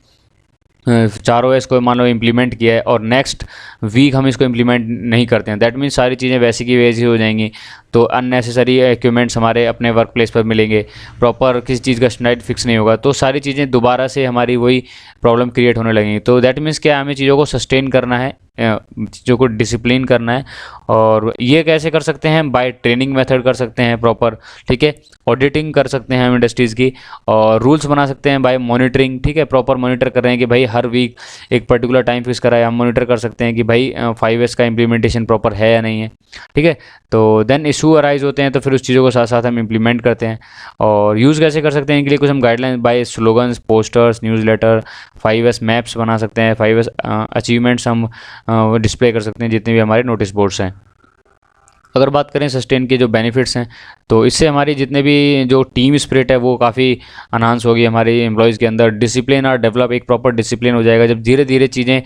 चारों एस को मान लो इम्प्लीमेंट किया है और नेक्स्ट वीक हम इसको इम्प्लीमेंट नहीं करते हैं, दैट मीन्स सारी चीज़ें वैसी की वैसी हो जाएंगी। तो अननेसेसरी इक्विपमेंट्स हमारे अपने वर्क प्लेस पर मिलेंगे, प्रॉपर किसी चीज़ का स्टैंडर्ड फिक्स नहीं होगा, तो सारी चीज़ें दोबारा से हमारी वही प्रॉब्लम क्रिएट होने लगेंगी। तो दैट मीन्स क्या, हमें चीज़ों को सस्टेन करना है, चीज़ों को डिसिप्लिन करना है। और ये कैसे कर सकते हैं, बाय ट्रेनिंग मेथड कर सकते हैं प्रॉपर, ठीक है। ऑडिटिंग कर सकते हैं हम इंडस्ट्रीज़ की, और रूल्स बना सकते हैं बाय मॉनिटरिंग, ठीक है। प्रॉपर मॉनिटर कर रहे हैं कि भाई हर वीक एक पर्टिकुलर टाइम फिक्स करा है, हम मॉनिटर कर सकते हैं कि भाई 5S का इम्प्लीमेंटेशन प्रॉपर है या नहीं है, ठीक है। तो देन इशू अराइज होते हैं तो फिर उस चीज़ों को साथ साथ हम इम्प्लीमेंट करते हैं। और यूज़ कैसे कर सकते हैं, इनके लिए कुछ हम guideline by slogans, posters, newsletter, 5S maps बना सकते हैं, 5S अचीवमेंट्स हम डिस्प्ले कर सकते हैं जितने भी हमारे नोटिस बोर्ड्स हैं। अगर बात करें सस्टेन के जो बेनिफिट्स हैं, तो इससे हमारी जितने भी जो टीम स्पिरिट है वो काफ़ी अनहांस होगी हमारे एम्प्लॉयज़ के अंदर। डिसिप्लिन और डेवलप, एक प्रॉपर डिसिप्लिन हो जाएगा। जब धीरे धीरे चीज़ें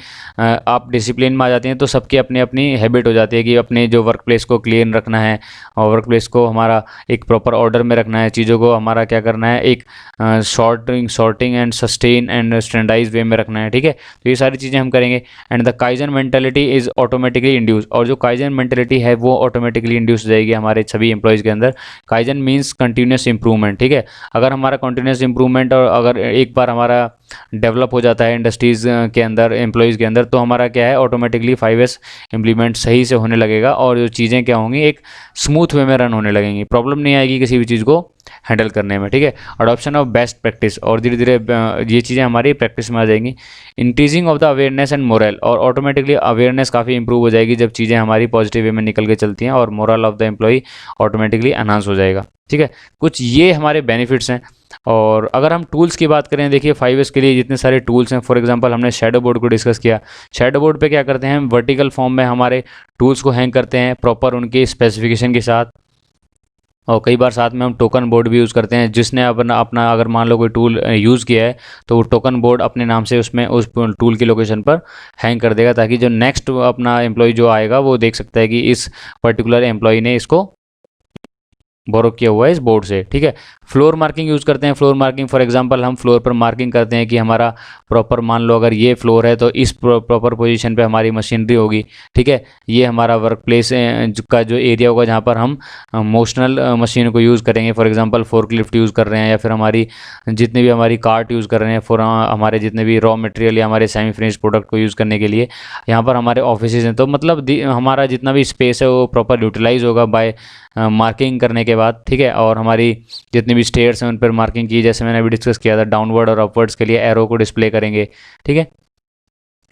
आप डिसिप्लिन में आ जाती हैं तो सबकी अपनी अपनी हैबिट हो जाती है कि अपने जो वर्क प्लेस को क्लीन रखना है और वर्क प्लेस को हमारा एक प्रॉपर ऑर्डर में रखना है, चीज़ों को हमारा क्या करना है, एक sorting and sustain and standardise way में रखना है, ठीक है। तो ये सारी चीज़ें हम करेंगे। And the kaizen mentality is automatically induce, और जो काइजन मेंटालिटी है वो ऑटोमेटिकली इंड्यूस हो जाएगी हमारे सभी एम्प्लॉयज़ के अंदर। काइजन मीन्स कंटिन्यूस इंप्रूवमेंट, ठीक है। अगर हमारा कंटिन्यूस इंप्रूवमेंट और अगर एक बार हमारा डेवलप हो जाता है इंडस्ट्रीज़ के अंदर, एम्प्लॉयज़ के अंदर, तो हमारा क्या है, ऑटोमेटिकली 5S इम्प्लीमेंट सही से होने लगेगा और जो चीज़ें क्या होंगी, एक स्मूथ वे में रन होने लगेंगी, प्रॉब्लम नहीं आएगी किसी भी चीज़ को हैंडल करने में, ठीक है। अडॉप्शन ऑफ बेस्ट प्रैक्टिस, और धीरे धीरे ये चीज़ें हमारी प्रैक्टिस में आ जाएंगी। Increasing of the awareness and moral, और ऑटोमेटिकली अवेयरनेस काफ़ी इंप्रूव हो जाएगी जब चीज़ें हमारी पॉजिटिव वे में निकल के चलती हैं, और moral of the employee automatically enhance हो जाएगा, ठीक है। कुछ ये हमारे बेनिफिट्स हैं। और अगर हम टूल्स की बात करें, देखिए 5S के लिए जितने सारे टूल्स हैं, फॉर एग्जांपल हमने शैडो बोर्ड को डिस्कस किया। शैडो बोर्ड पे क्या करते हैं, हम वर्टिकल फॉर्म में हमारे टूल्स को हैंग करते हैं प्रॉपर उनके स्पेसिफिकेशन के साथ, और कई बार साथ में हम टोकन बोर्ड भी यूज़ करते हैं। जिसने अपना अपना अगर मान लो कोई टूल यूज़ किया है तो वो टोकन बोर्ड अपने नाम से उसमें उस टूल की लोकेशन पर हैंग कर देगा, ताकि जो नेक्स्ट अपना एम्प्लॉय जो आएगा वो देख सकता है कि इस पर्टिकुलर एम्प्लॉय ने इसको बोरो किया हुआ है इस बोर्ड से, ठीक है। फ्लोर मार्किंग यूज़ करते हैं। फ्लोर मार्किंग फॉर एग्जांपल हम फ्लोर पर मार्किंग करते हैं कि हमारा प्रॉपर, मान लो अगर ये फ्लोर है तो इस प्रॉपर पोजीशन पे हमारी मशीनरी होगी, ठीक है। ये हमारा वर्क प्लेस का जो एरिया होगा जहाँ पर हम मोशनल मशीन को यूज़ करेंगे, फॉर एग्जांपल फोर्कलिफ्ट यूज़ कर रहे हैं, या फिर हमारी जितने भी हमारी कार्ट यूज़ कर रहे हैं फॉर हमारे जितने भी रॉ मटेरियल या हमारे सेमी फिनिश्ड प्रोडक्ट को यूज़ करने के लिए, यहाँ पर हमारे ऑफिसेज हैं। तो मतलब हमारा जितना भी स्पेस है वो प्रॉपर यूटिलाइज होगा बाय मार्किंग करने के बाद, ठीक है। और हमारी जितनी भी स्टेयर्स हैं उन पर मार्किंग की, जैसे मैंने अभी डिस्कस किया था, डाउनवर्ड और अपवर्ड्स के लिए एरो को डिस्प्ले करेंगे, ठीक है।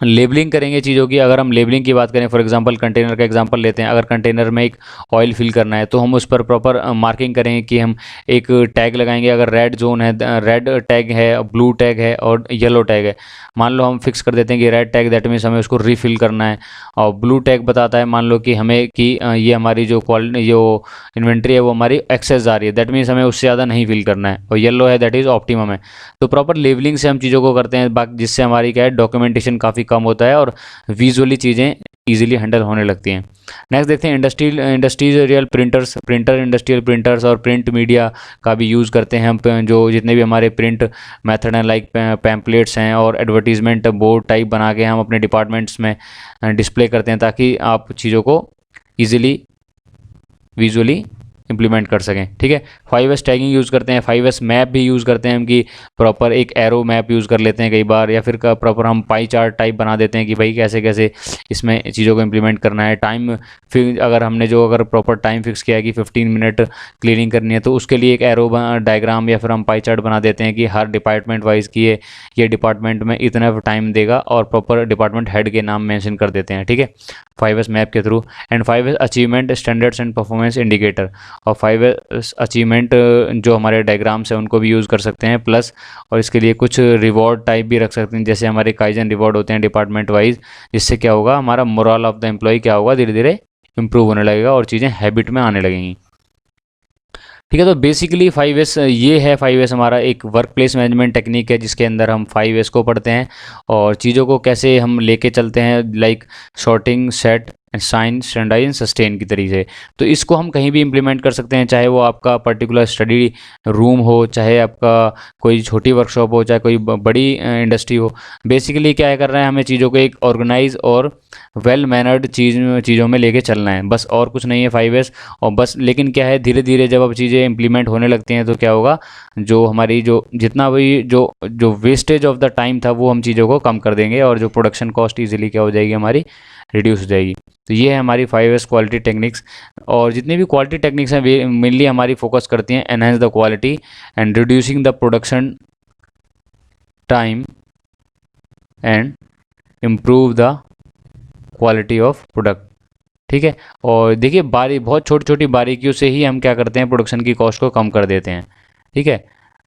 लेबलिंग करेंगे चीज़ों की। अगर हम लेबलिंग की बात करें, फॉर एग्जांपल कंटेनर का एग्जांपल लेते हैं, अगर कंटेनर में एक ऑयल फिल करना है तो हम उस पर प्रॉपर मार्किंग करेंगे कि हम एक टैग लगाएंगे। अगर रेड जोन है, रेड टैग है, ब्लू टैग है और येलो टैग है, मान लो हम फिक्स कर देते हैं कि रेड टैग दैट मीन्स हमें उसको रिफ़िल करना है, और ब्लू टैग बताता है मान लो कि हमें कि ये हमारी जो क्वालिटी जो इन्वेंट्री है वो हमारी एक्सेस आ रही है, दैट मीन्स हमें उससे ज़्यादा नहीं फिल करना है, और येलो है दैट इज़ ऑप्टिमम है। तो प्रॉपर लेबलिंग से हम चीज़ों को करते हैं, बाकी जिससे हमारी क्या है, डॉक्यूमेंटेशन काफ़ी कम होता है और विजुअली चीज़ें ईजिली हैंडल होने लगती हैं। नेक्स्ट देखते हैं इंडस्ट्रियल प्रिंटर्स। इंडस्ट्रियल प्रिंटर्स और प्रिंट मीडिया का भी यूज़ करते हैं हम, जो जितने भी हमारे प्रिंट मेथड हैं लाइक पैम्पलेट्स हैं और एडवर्टीजमेंट बोर्ड टाइप बना के हम अपने डिपार्टमेंट्स में डिस्प्ले करते हैं, ताकि आप चीज़ों को ईजिली विजुअली इम्प्लीमेंट कर सकें, ठीक है। 5S टैगिंग यूज़ करते हैं। 5S मैप भी यूज़ करते हैं हम, कि प्रॉपर एक एरो मैप यूज़ कर लेते हैं कई बार, या फिर प्रॉपर हम पाई चार्ट टाइप बना देते हैं कि भाई कैसे कैसे इसमें चीज़ों को इम्प्लीमेंट करना है। टाइम फिर अगर प्रॉपर टाइम फिक्स किया है कि 15 मिनट क्लीनिंग करनी है, तो उसके लिए एक एरो डायग्राम या फिर हम पाई चार्ट बना देते हैं कि हर डिपार्टमेंट वाइज की ये डिपार्टमेंट में इतना टाइम देगा, और प्रॉपर डिपार्टमेंट हेड के नाम मेंशन कर देते हैं, ठीक है, 5S मैप के through. And 5S achievement standards and performance indicator, और 5S अचीवमेंट जो हमारे डायग्राम्स हैं उनको भी यूज़ कर सकते हैं प्लस, और इसके लिए कुछ रिवॉर्ड टाइप भी रख सकते हैं, जैसे हमारे काइजन रिवॉर्ड होते हैं डिपार्टमेंट वाइज, जिससे क्या होगा, हमारा मोरल ऑफ द एम्प्लॉय क्या होगा, धीरे धीरे इंप्रूव होने लगेगा और चीज़ें हैबिट में आने लगेंगी, ठीक है। तो बेसिकली 5S ये है। 5S हमारा एक वर्क प्लेस मैनेजमेंट टेक्निक है जिसके अंदर हम 5S को पढ़ते हैं और चीज़ों को कैसे हम लेके चलते हैं, like sorting, set, sign, standardize and sustain की तरीके से। तो इसको हम कहीं भी इम्प्लीमेंट कर सकते हैं, चाहे वो आपका पर्टिकुलर स्टडी रूम हो, चाहे आपका कोई छोटी वर्कशॉप हो, चाहे कोई बड़ी इंडस्ट्री हो। बेसिकली क्या कर रहे हैं, हमें चीज़ों को एक ऑर्गेनाइज और वेल मैनर्ड चीज़ों में लेके चलना है, बस और कुछ नहीं है 5S। और बस लेकिन क्या है, धीरे धीरे जब अब चीज़ें इम्प्लीमेंट होने लगती हैं तो क्या होगा, जो हमारी जो जितना भी जो वेस्टेज ऑफ द टाइम था वो हम चीज़ों को कम कर देंगे, और जो प्रोडक्शन कॉस्ट ईजिली क्या हो जाएगी हमारी, रिड्यूस हो जाएगी। तो ये है हमारी 5S क्वालिटी टेक्निक्स। और जितनी भी क्वालिटी टेक्निक्स हैं वे मेनली हमारी फोकस करती हैं enhance the quality and reducing the production time and improve the quality of product. ठीक है। और देखिए बहुत छोटी छोटी बारीकियों से ही हम क्या करते हैं, प्रोडक्शन की कॉस्ट को कम कर देते हैं। ठीक है।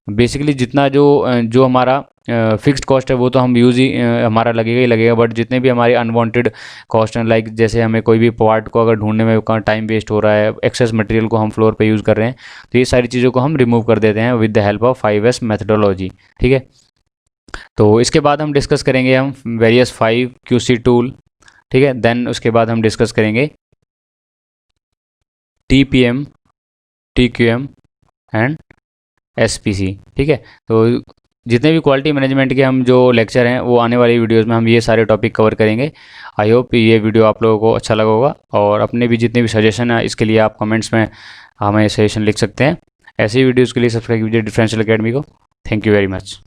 बेसिकली जितना जो हमारा फिक्स्ड कॉस्ट है वो तो हम यूज़ ही हमारा लगेगा ही लगेगा, बट जितने भी हमारे अनवांटेड कॉस्ट हैं, लाइक जैसे हमें कोई भी पार्ट को अगर ढूंढने में टाइम वेस्ट हो रहा है, एक्सेस मटेरियल को हम फ्लोर पे यूज़ कर रहे हैं, तो ये सारी चीज़ों को हम रिमूव कर देते हैं with the help of 5S methodology. ठीक है। तो इसके बाद हम डिस्कस करेंगे हम वेरियस 5 QC टूल। ठीक है। देन उसके बाद हम डिस्कस करेंगे TPM, TQM एंड SPC। ठीक है। तो जितने भी क्वालिटी मैनेजमेंट के हम जो लेक्चर हैं वो आने वाली वीडियोस में हम ये सारे टॉपिक कवर करेंगे। आई होप ये वीडियो आप लोगों को अच्छा लगा होगा, और अपने भी जितने भी सजेशन है इसके लिए आप कमेंट्स में हमें सजेशन लिख सकते हैं। ऐसी वीडियोज़ के लिए सब्सक्राइब कीजिए डिफरेंशियल एकेडमी को। Thank you very much.